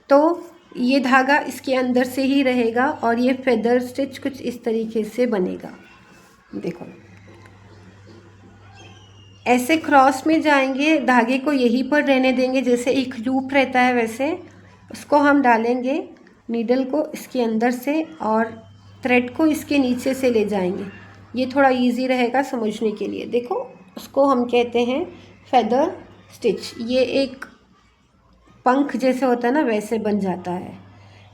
तो ये धागा इसके अंदर से ही रहेगा और ये फेदर स्टिच कुछ इस तरीके से बनेगा। देखो ऐसे क्रॉस में जाएंगे, धागे को यहीं पर रहने देंगे, जैसे एक लूप रहता है वैसे उसको हम डालेंगे नीडल को इसके अंदर से और थ्रेड को इसके नीचे से ले जाएंगे। ये थोड़ा इजी रहेगा समझने के लिए। देखो उसको हम कहते हैं फेदर स्टिच। ये एक पंख जैसे होता है ना, वैसे बन जाता है।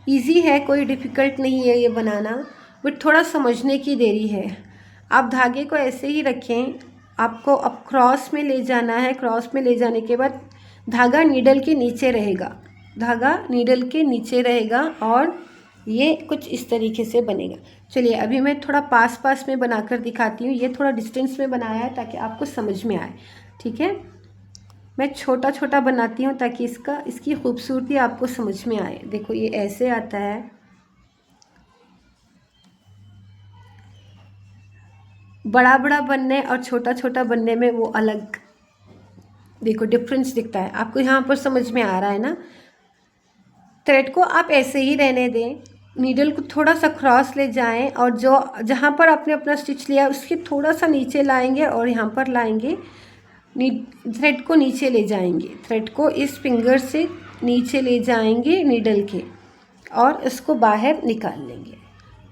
इजी है, कोई डिफ़िकल्ट नहीं है ये बनाना, बट थोड़ा समझने की देरी है। आप धागे को ऐसे ही रखें, आपको अब क्रॉस में ले जाना है। क्रॉस में ले जाने के बाद धागा नीडल के नीचे रहेगा, और ये कुछ इस तरीके से बनेगा। चलिए अभी मैं थोड़ा पास में बनाकर दिखाती हूँ। ये थोड़ा डिस्टेंस में बनाया है ताकि आपको समझ में आए। ठीक है, मैं छोटा बनाती हूँ ताकि इसकी खूबसूरती आपको समझ में आए। देखो ये ऐसे आता है, बड़ा बनने और छोटा बनने में वो अलग देखो डिफरेंस दिखता है। आपको यहाँ पर समझ में आ रहा है ना। थ्रेड को आप ऐसे ही रहने दें, नीडल को थोड़ा सा क्रॉस ले जाएं और जहाँ पर आपने अपना स्टिच लिया उसके थोड़ा सा नीचे लाएंगे और यहाँ पर लाएंगे, थ्रेड को नीचे ले जाएंगे। थ्रेड को इस फिंगर से नीचे ले जाएंगे नीडल के और इसको बाहर निकाल लेंगे।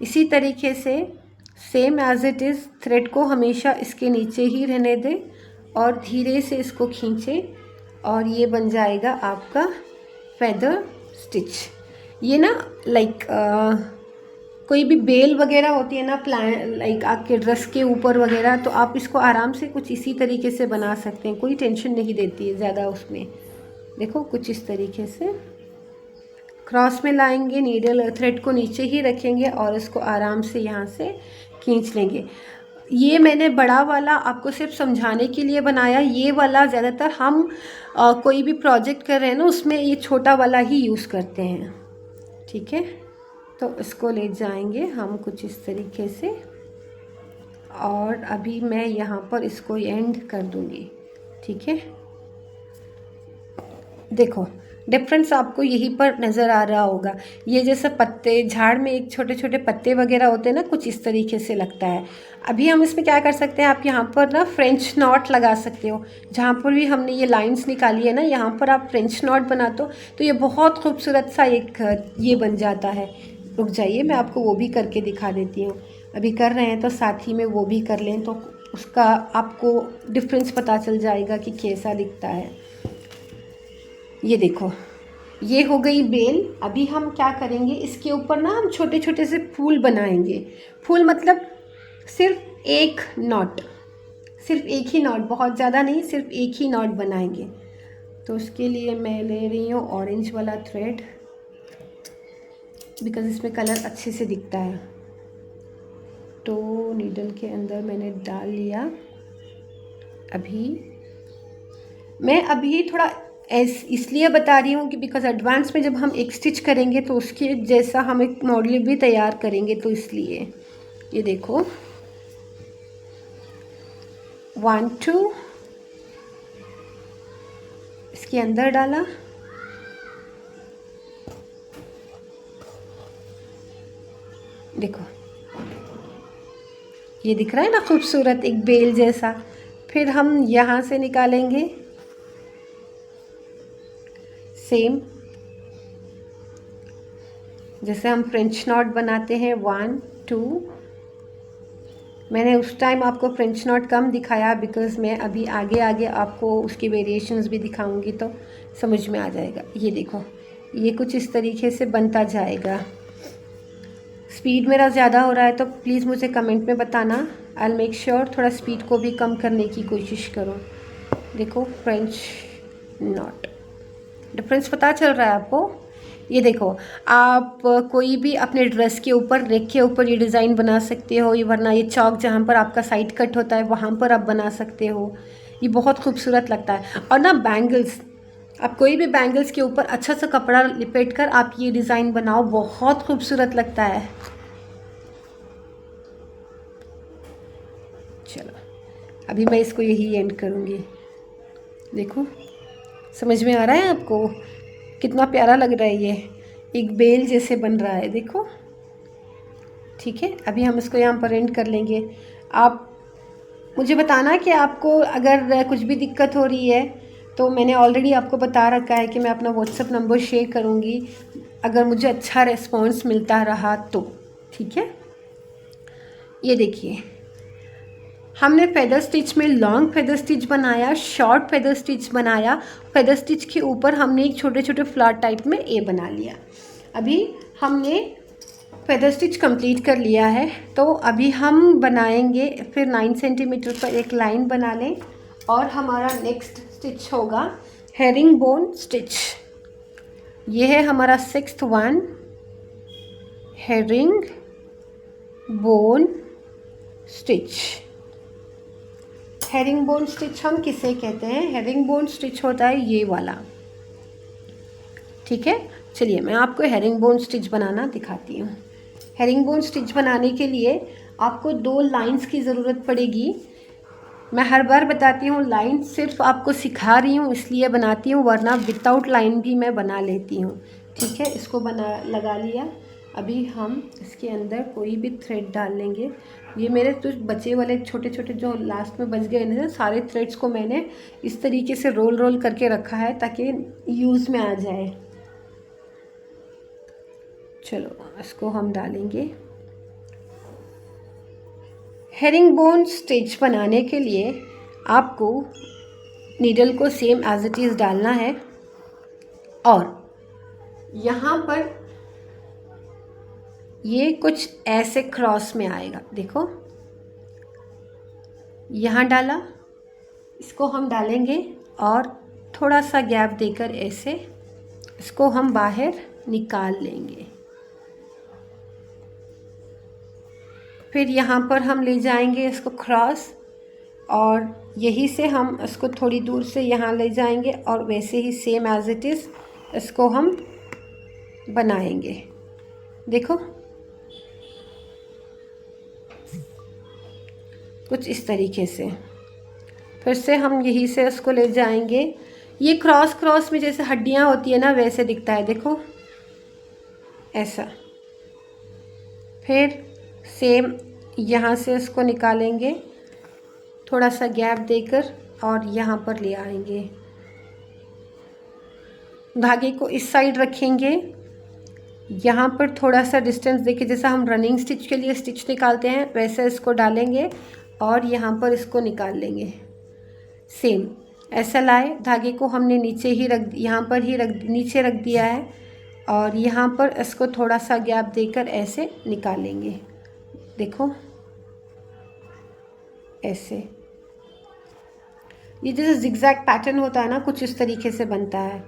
इसी तरीके से same as it is thread को हमेशा इसके नीचे ही रहने दें और धीरे से इसको खींचें और ये बन जाएगा आपका फेदर स्टिच। ये ना लाइक कोई भी बेल वगैरह होती है ना, लाइक आपके ड्रेस के ऊपर वगैरह, तो आप इसको आराम से कुछ इसी तरीके से बना सकते हैं। कोई टेंशन नहीं देती है ज़्यादा उसमें। देखो कुछ इस तरीके से क्रॉस में लाएंगे, नीडल थ्रेड को नीचे ही रखेंगे और इसको आराम से यहाँ से खींच लेंगे। ये मैंने बड़ा वाला आपको सिर्फ समझाने के लिए बनाया। ये वाला ज़्यादातर हम कोई भी प्रोजेक्ट कर रहे हैं ना, उसमें ये छोटा वाला ही यूज़ करते हैं। ठीक है, तो इसको ले जाएंगे हम कुछ इस तरीके से और अभी मैं यहाँ पर इसको एंड कर दूँगी। ठीक है, देखो डिफरेंस आपको यहीं पर नज़र आ रहा होगा। ये जैसे पत्ते झाड़ में एक छोटे छोटे पत्ते वगैरह होते हैं ना, कुछ इस तरीके से लगता है। अभी हम इसमें क्या कर सकते हैं, आप यहाँ पर ना फ्रेंच नॉट लगा सकते हो। जहाँ पर भी हमने ये लाइंस निकाली है ना, यहाँ पर आप फ्रेंच नॉट बना दो तो ये बहुत खूबसूरत सा एक ये बन जाता है। रुक जाइए, मैं आपको वो भी करके दिखा देती हूँ। अभी कर रहे हैं तो साथ ही में वो भी कर लें, तो उसका आपको डिफरेंस पता चल जाएगा कि कैसा दिखता है। ये देखो, ये हो गई बेल। अभी हम क्या करेंगे, इसके ऊपर ना हम छोटे छोटे से फूल बनाएंगे। फूल मतलब सिर्फ एक नॉट, सिर्फ एक ही नॉट, बहुत ज़्यादा नहीं, सिर्फ एक ही नॉट बनाएंगे। तो उसके लिए मैं ले रही हूँ ऑरेंज वाला थ्रेड, बिकॉज़ इसमें कलर अच्छे से दिखता है। तो नीडल के अंदर मैंने डाल लिया। मैं थोड़ा इसलिए बता रही हूँ कि बिकॉज़ एडवांस में जब हम एक स्टिच करेंगे तो उसके जैसा हम एक मॉडल भी तैयार करेंगे, तो इसलिए ये देखो 1 2 इसके अंदर डाला, देखो ये दिख रहा है ना खूबसूरत एक बेल जैसा। फिर हम यहाँ से निकालेंगे सेम जैसे हम फ्रेंच नॉट बनाते हैं 1 2। मैंने उस टाइम आपको फ्रेंच नॉट कम दिखाया बिकॉज़ मैं अभी आगे आगे आपको उसकी वेरिएशंस भी दिखाऊंगी तो समझ में आ जाएगा। ये देखो, ये कुछ इस तरीके से बनता जाएगा। स्पीड मेरा ज़्यादा हो रहा है तो प्लीज़ मुझे कमेंट में बताना। आई विल मेक श्योर थोड़ा स्पीड को भी कम करने की कोशिश करो। देखो फ्रेंच नॉट, डिफरेंस पता चल रहा है आपको। ये देखो, आप कोई भी अपने ड्रेस के ऊपर, नेक के ऊपर ये डिज़ाइन बना सकते हो, ये वरना ये चौक जहाँ पर आपका साइड कट होता है वहाँ पर आप बना सकते हो। ये बहुत खूबसूरत लगता है। और ना बैंगल्स, आप कोई भी बैंगल्स के ऊपर अच्छा सा कपड़ा लिपेट कर आप ये डिज़ाइन बनाओ, बहुत खूबसूरत लगता है। चलो अभी मैं इसको यही एंड करूँगी। देखो समझ में आ रहा है आपको कितना प्यारा लग रहा है, ये एक बेल जैसे बन रहा है, देखो। ठीक है, अभी हम इसको यहाँ पर एंड कर लेंगे। आप मुझे बताना कि आपको अगर कुछ भी दिक्कत हो रही है तो मैंने ऑलरेडी आपको बता रखा है कि मैं अपना व्हाट्सएप नंबर शेयर करूँगी अगर मुझे अच्छा रिस्पॉन्स मिलता रहा तो। ठीक है, ये देखिए हमने फेदर स्टिच में लॉन्ग फेदर स्टिच बनाया, शॉर्ट फेदर स्टिच बनाया, फेदर स्टिच के ऊपर हमने एक छोटे छोटे फ्लावर टाइप में ए बना लिया। अभी हमने फेदर स्टिच कंप्लीट कर लिया है तो अभी हम बनाएंगे फिर 9 सेंटीमीटर पर एक लाइन बना लें और हमारा नेक्स्ट स्टिच होगा हेरिंग बोन स्टिच। ये है हमारा 6th one, herring bone stitch. Herring bone stitch हम किसे कहते हैं, हेरिंग बोन स्टिच होता है ये वाला। ठीक है, चलिए मैं आपको हेरिंग बोन स्टिच बनाना दिखाती हूँ। हेरिंग बोन स्टिच बनाने के लिए आपको 2 लाइंस की ज़रूरत पड़ेगी। मैं हर बार बताती हूँ लाइन सिर्फ आपको सिखा रही हूँ इसलिए बनाती हूँ, वरना विदाउट लाइन भी मैं बना लेती हूँ। ठीक है, इसको लगा लिया। अभी हम इसके अंदर कोई भी थ्रेड डाल लेंगे। ये मेरे तो बचे वाले छोटे छोटे जो लास्ट में बच गए ना, सारे थ्रेड्स को मैंने इस तरीके से रोल रोल करके रखा है ताकि यूज़ में आ जाए। चलो इसको हम डालेंगे। हेरिंग बोन स्टिच बनाने के लिए आपको नीडल को सेम एज इट इज़ डालना है और यहाँ पर ये कुछ ऐसे क्रॉस में आएगा, देखो यहाँ डाला, इसको हम डालेंगे और थोड़ा सा गैप देकर ऐसे इसको हम बाहर निकाल लेंगे। फिर यहाँ पर हम ले जाएंगे इसको क्रॉस और यहीं से हम इसको थोड़ी दूर से यहाँ ले जाएंगे और वैसे ही सेम एज इट इज़ इसको हम बनाएंगे। देखो कुछ इस तरीके से। फिर से हम यहीं से इसको ले जाएंगे, ये क्रॉस क्रॉस में जैसे हड्डियाँ होती है ना वैसे दिखता है, देखो ऐसा। फिर सेम यहाँ से इसको निकालेंगे, थोड़ा सा गैप देकर और यहाँ पर ले आएंगे। धागे को इस साइड रखेंगे, यहाँ पर थोड़ा सा डिस्टेंस देके, जैसा हम रनिंग स्टिच के लिए स्टिच निकालते हैं वैसे इसको डालेंगे और यहाँ पर इसको निकाल लेंगे। सेम ऐसा लाए, धागे को हमने नीचे ही यहाँ पर ही नीचे रख दिया है और यहाँ पर इसको थोड़ा सा गैप देकर ऐसे निकालेंगे। देखो ऐसे, ये जैसे जिगजैग पैटर्न होता है ना, कुछ इस तरीके से बनता है।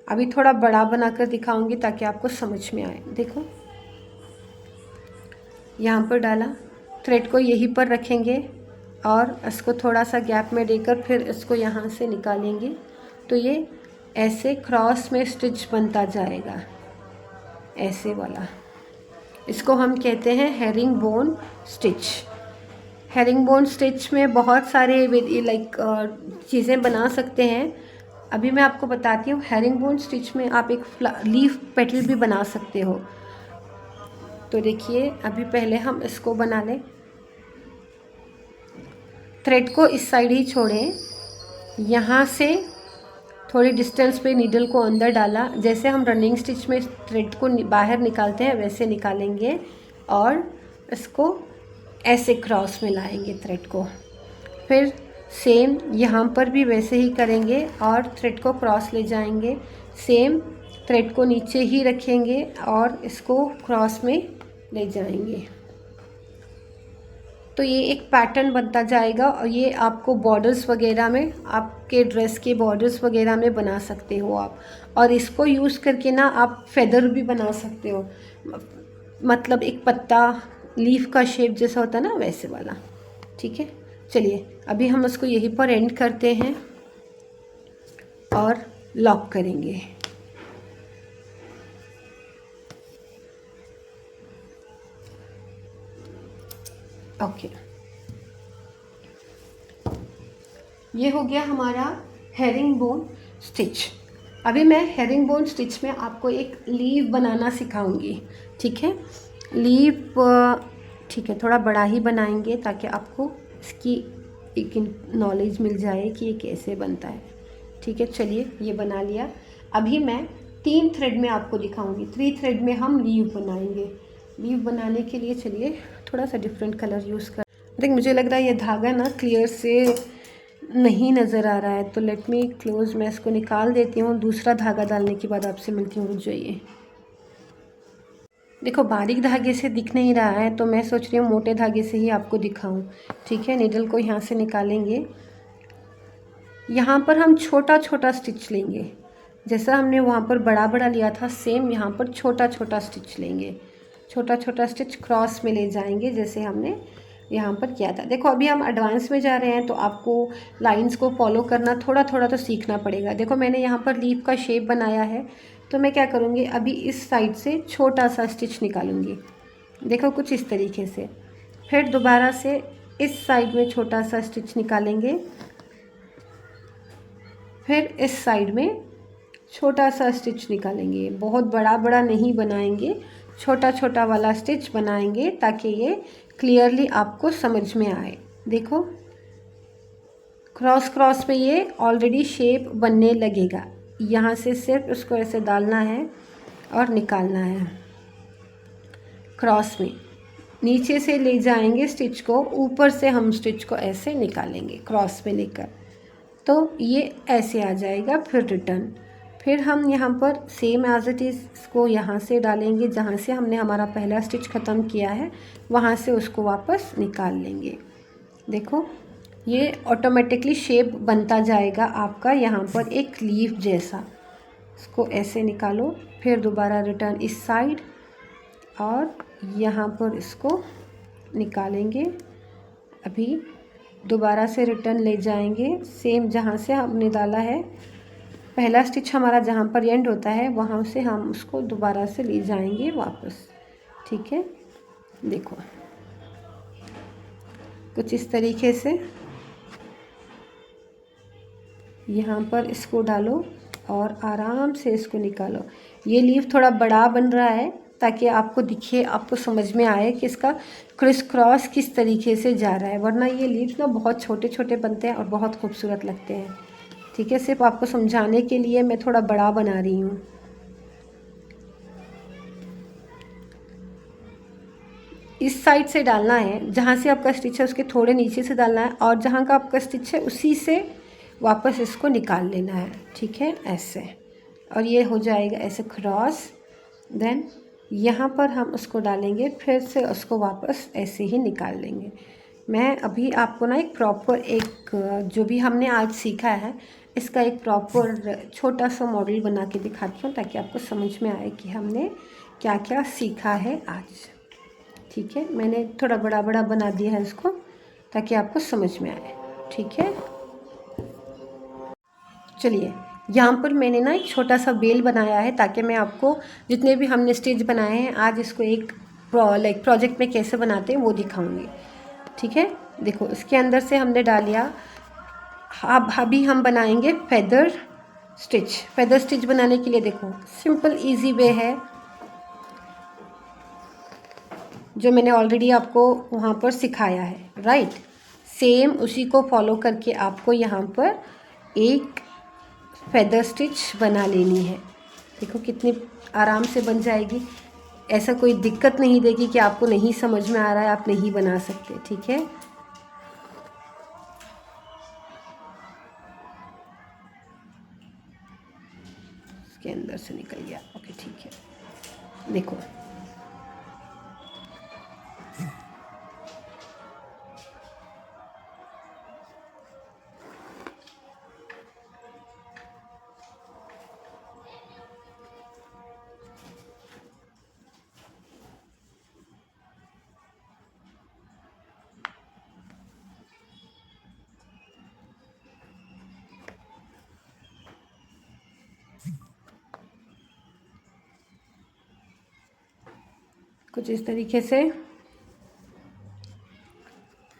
अभी थोड़ा बड़ा बनाकर दिखाऊंगी ताकि आपको समझ में आए। देखो यहाँ पर डाला, थ्रेड को यहीं पर रखेंगे और इसको थोड़ा सा गैप में देकर फिर इसको यहाँ से निकालेंगे। तो ये ऐसे क्रॉस में स्टिच बनता जाएगा, ऐसे वाला। इसको हम कहते हैं herring bone stitch. Herring bone stitch में बहुत सारे चीज़ें बना सकते हैं। अभी मैं आपको बताती हूँ, हेरिंग बोन स्टिच में आप एक लीफ पेटल भी बना सकते हो। तो देखिए अभी पहले हम इसको बना लें। थ्रेड को इस साइड ही छोड़ें, यहाँ से थोड़ी डिस्टेंस पे नीडल को अंदर डाला, जैसे हम रनिंग स्टिच में थ्रेड को बाहर निकालते हैं वैसे निकालेंगे और इसको ऐसे क्रॉस में लाएंगे थ्रेड को। फिर सेम यहाँ पर भी वैसे ही करेंगे और थ्रेड को क्रॉस ले जाएंगे। सेम थ्रेड को नीचे ही रखेंगे और इसको क्रॉस में ले जाएंगे। तो ये एक पैटर्न बनता जाएगा और ये आपको बॉर्डर्स वगैरह में, आपके ड्रेस के बॉर्डर्स वगैरह में बना सकते हो आप। और इसको यूज़ करके ना आप फेदर भी बना सकते हो, मतलब एक पत्ता लीफ का शेप जैसा होता है ना वैसे वाला। ठीक है, चलिए अभी हम उसको यहीं पर एंड करते हैं और लॉक करेंगे। ओके, ये हो गया हमारा हेरिंग बोन स्टिच। अभी मैं हेरिंग बोन स्टिच में आपको एक लीव बनाना सिखाऊंगी। ठीक है, लीव ठीक है थोड़ा बड़ा ही बनाएंगे ताकि आपको इसकी एक नॉलेज मिल जाए कि ये कैसे बनता है। ठीक है, चलिए ये बना लिया। अभी मैं 3 थ्रेड में आपको दिखाऊंगी। 3 थ्रेड में हम लीव बनाएंगे। लीव बनाने के लिए चलिए थोड़ा सा डिफरेंट कलर यूज़ कर। देख मुझे लग रहा है ये धागा ना क्लियर से नहीं नज़र आ रहा है, तो लेट मी क्लोज। मैं इसको निकाल देती हूँ, दूसरा धागा डालने के बाद आपसे मिलती हूँ। रुक जाइए, देखो बारीक धागे से दिख नहीं रहा है तो मैं सोच रही हूँ मोटे धागे से ही आपको दिखाऊं। ठीक है, नीडल को यहाँ से निकालेंगे। यहाँ पर हम छोटा छोटा स्टिच लेंगे, जैसा हमने वहाँ पर बड़ा बड़ा लिया था सेम यहाँ पर छोटा छोटा स्टिच लेंगे। छोटा छोटा स्टिच क्रॉस में ले जाएंगे जैसे हमने यहाँ पर किया था। देखो अभी हम एडवांस में जा रहे हैं तो आपको लाइंस को फॉलो करना थोड़ा थोड़ा तो सीखना पड़ेगा। देखो मैंने यहाँ पर लीफ का शेप बनाया है, तो मैं क्या करूँगी अभी इस साइड से छोटा सा स्टिच निकालूंगी। देखो कुछ इस तरीके से। फिर दोबारा से इस साइड में छोटा सा स्टिच निकालेंगे, फिर इस साइड में छोटा सा स्टिच निकालेंगे। बहुत बड़ा बड़ा नहीं बनाएंगे, छोटा छोटा वाला स्टिच बनाएंगे ताकि ये क्लियरली आपको समझ में आए। देखो क्रॉस क्रॉस में ये ऑलरेडी शेप बनने लगेगा। यहाँ से सिर्फ उसको ऐसे डालना है और निकालना है। क्रॉस में नीचे से ले जाएंगे स्टिच को, ऊपर से हम स्टिच को ऐसे निकालेंगे क्रॉस में लेकर, तो ये ऐसे आ जाएगा। फिर रिटर्न, फिर हम यहाँ पर सेम एज इट इज़ इसको यहाँ से डालेंगे, जहाँ से हमने हमारा पहला स्टिच ख़त्म किया है वहाँ से उसको वापस निकाल लेंगे। देखो ये ऑटोमेटिकली शेप बनता जाएगा आपका यहाँ पर एक लीफ जैसा। इसको ऐसे निकालो, फिर दोबारा रिटर्न इस साइड और यहाँ पर इसको निकालेंगे। अभी दोबारा से रिटर्न ले जाएंगे, सेम जहाँ से हमने डाला है पहला स्टिच हमारा, जहाँ पर एंड होता है वहाँ से हम उसको दोबारा से ले जाएंगे वापस। ठीक है, देखो कुछ इस तरीके से यहाँ पर इसको डालो और आराम से इसको निकालो। ये लीफ थोड़ा बड़ा बन रहा है ताकि आपको दिखे, आपको समझ में आए कि इसका क्रिस क्रॉस किस तरीके से जा रहा है, वरना ये लीव्स ना बहुत छोटे छोटे बनते हैं और बहुत खूबसूरत लगते हैं। ठीक है, सिर्फ आपको समझाने के लिए मैं थोड़ा बड़ा बना रही हूँ। इस साइड से डालना है, जहाँ से आपका स्टिच है उसके थोड़े नीचे से डालना है, और जहाँ का आपका स्टिच है उसी से वापस इसको निकाल लेना है। ठीक है, ऐसे, और ये हो जाएगा ऐसे क्रॉस। देन यहाँ पर हम उसको डालेंगे, फिर से उसको वापस ऐसे ही निकाल लेंगे। मैं अभी आपको ना एक प्रॉपर, एक जो भी हमने आज सीखा है इसका एक प्रॉपर छोटा सा मॉडल बना के दिखाती हूँ, ताकि आपको समझ में आए कि हमने क्या क्या सीखा है आज। ठीक है, मैंने थोड़ा बड़ा बड़ा बना दिया है इसको ताकि आपको समझ में आए। ठीक है, चलिए यहाँ पर मैंने ना एक छोटा सा बेल बनाया है ताकि मैं आपको जितने भी हमने स्टिच बनाए हैं आज इसको एक प्रोजेक्ट में कैसे बनाते हैं वो दिखाऊंगी। ठीक है, देखो इसके अंदर से हमने डाल लिया। अब अभी हम बनाएंगे फेदर स्टिच। फेदर स्टिच बनाने के लिए देखो सिंपल इजी वे है जो मैंने ऑलरेडी आपको वहाँ पर सिखाया है, राइट। सेम उसी को फॉलो करके आपको यहाँ पर एक फेदर स्टिच बना लेनी है। देखो कितनी आराम से बन जाएगी, ऐसा कोई दिक्कत नहीं देगी कि आपको नहीं समझ में आ रहा है, आप नहीं बना सकते। ठीक है, इसके अंदर से निकल गया, ओके ठीक है। देखो कुछ इस तरीके से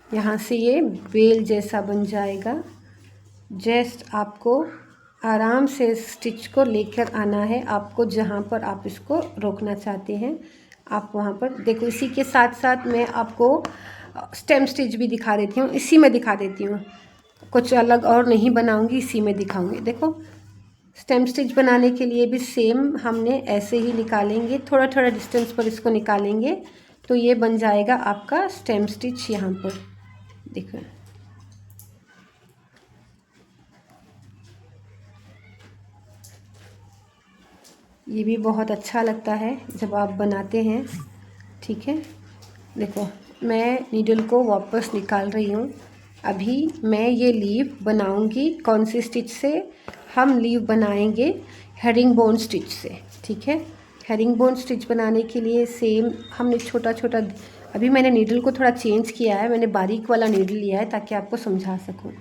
यहाँ से ये बेल जैसा बन जाएगा। जस्ट आपको आराम से स्टिच को लेकर आना है, आपको जहाँ पर आप इसको रोकना चाहते हैं आप वहाँ पर। देखो इसी के साथ साथ मैं आपको स्टेम स्टिच भी दिखा देती हूँ, इसी में दिखा देती हूँ, कुछ अलग और नहीं बनाऊँगी, इसी में दिखाऊँगी। देखो स्टेम स्टिच बनाने के लिए भी सेम हमने ऐसे ही निकालेंगे, थोड़ा थोड़ा डिस्टेंस पर इसको निकालेंगे तो ये बन जाएगा आपका स्टेम स्टिच। यहाँ पर देखो ये भी बहुत अच्छा लगता है जब आप बनाते हैं। ठीक है, देखो मैं नीडल को वापस निकाल रही हूँ। अभी मैं ये लीव बनाऊंगी कौन सी स्टिच से, हम लीव बनाएंगे हेरिंग बोन स्टिच से। ठीक है, हेरिंग बोन स्टिच बनाने के लिए सेम हमने छोटा छोटा, अभी मैंने नीडल को थोड़ा चेंज किया है, मैंने बारीक वाला नीडल लिया है ताकि आपको समझा सकूँ।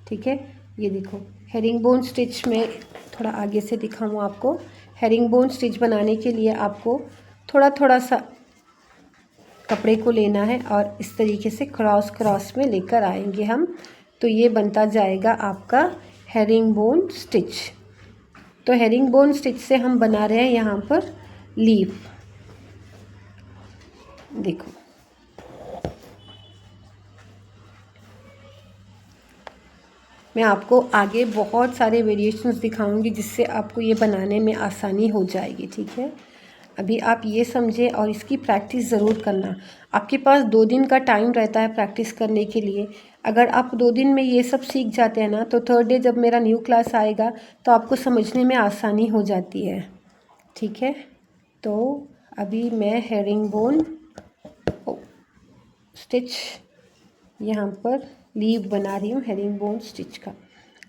ठीक है, ये देखो हेरिंग बोन स्टिच में थोड़ा आगे से दिखाऊँ आपको। हेरिंग बोन स्टिच बनाने के लिए आपको थोड़ा थोड़ा सा कपड़े को लेना है और इस तरीके से क्रॉस क्रॉस में लेकर आएंगे हम, तो ये बनता जाएगा आपका हेरिंग बोन स्टिच। तो हेरिंग बोन स्टिच से हम बना रहे हैं यहाँ पर लीफ। देखो मैं आपको आगे बहुत सारे वेरिएशंस दिखाऊंगी जिससे आपको ये बनाने में आसानी हो जाएगी। ठीक है, अभी आप ये समझें और इसकी प्रैक्टिस ज़रूर करना। आपके पास 2 दिन का टाइम रहता है प्रैक्टिस करने के लिए। अगर आप 2 दिन में ये सब सीख जाते हैं ना, तो थर्ड डे जब मेरा न्यू क्लास आएगा तो आपको समझने में आसानी हो जाती है। ठीक है, तो अभी मैं हेरिंग बोन स्टिच यहाँ पर लीव बना रही हूँ हेरिंग बोन स्टिच का।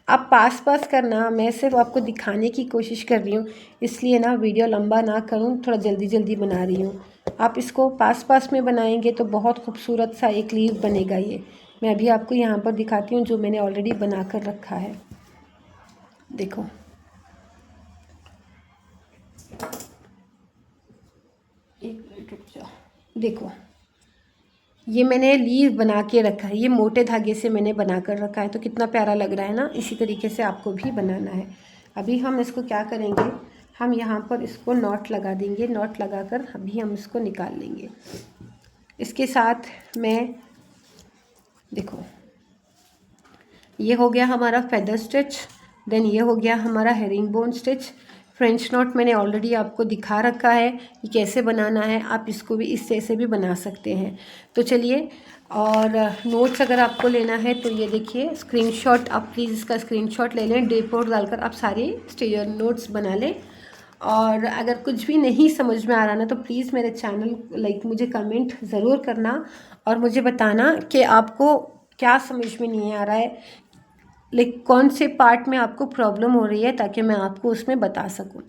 आप पास पास करना, मैं सिर्फ आपको दिखाने की कोशिश कर रही हूँ, इसलिए ना वीडियो लंबा ना करूँ, थोड़ा जल्दी जल्दी बना रही हूँ। आप इसको पास पास में बनाएंगे तो बहुत खूबसूरत सा एक लीव बनेगा। ये मैं अभी आपको यहाँ पर दिखाती हूँ जो मैंने ऑलरेडी बना कर रखा है। देखो एक मिनट रुक जाओ, देखो ये मैंने लीव बना के रखा है, ये मोटे धागे से मैंने बना कर रखा है। तो कितना प्यारा लग रहा है ना। इसी तरीके से आपको भी बनाना है। अभी हम इसको क्या करेंगे, हम यहाँ पर इसको नॉट लगा देंगे। नॉट लगाकर अभी हम इसको निकाल लेंगे। इसके साथ मैं देखो, ये हो गया हमारा फेदर स्टिच, देन ये हो गया हमारा herring bone stitch. French not मैंने ऑलरेडी आपको दिखा रखा है कि कैसे बनाना है। आप इसको भी इस से भी बना सकते हैं। तो चलिए, और नोट्स अगर आपको लेना है तो ये देखिए स्क्रीनशॉट, आप प्लीज़ इसका स्क्रीनशॉट ले लें। डेपोर्ट डालकर आप सारे स्टेजर नोट्स बना लें। और अगर कुछ भी नहीं समझ में आ रहा ना तो प्लीज़ मेरे चैनल मुझे कमेंट ज़रूर करना और मुझे बताना कि आपको क्या समझ में नहीं आ रहा है, कौन से पार्ट में आपको प्रॉब्लम हो रही है, ताकि मैं आपको उसमें बता सकूं।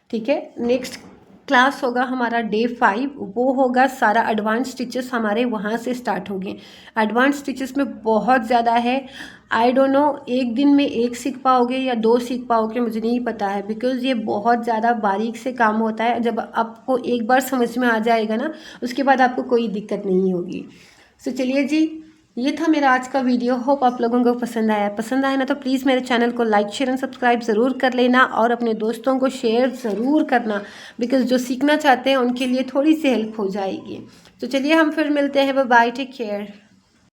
ठीक है, नेक्स्ट क्लास होगा हमारा डे 5, वो होगा सारा एडवांस स्टिचेस हमारे वहाँ से स्टार्ट होंगे। एडवांस स्टिचेस में बहुत ज़्यादा है। आई डोंट नो एक दिन में एक सीख पाओगे या 2 सीख पाओगे, मुझे नहीं पता है, बिकॉज़ ये बहुत ज़्यादा बारीक से काम होता है। जब आपको एक बार समझ में आ जाएगा ना, उसके बाद आपको कोई दिक्कत नहीं होगी। सो चलिए जी, ये था मेरा आज का वीडियो। होप आप लोगों को पसंद आया ना तो प्लीज़ मेरे चैनल को लाइक शेयर एंड सब्सक्राइब ज़रूर कर लेना और अपने दोस्तों को शेयर ज़रूर करना, बिकॉज़ जो सीखना चाहते हैं उनके लिए थोड़ी सी हेल्प हो जाएगी। तो चलिए हम फिर मिलते हैं। Bye bye, take care.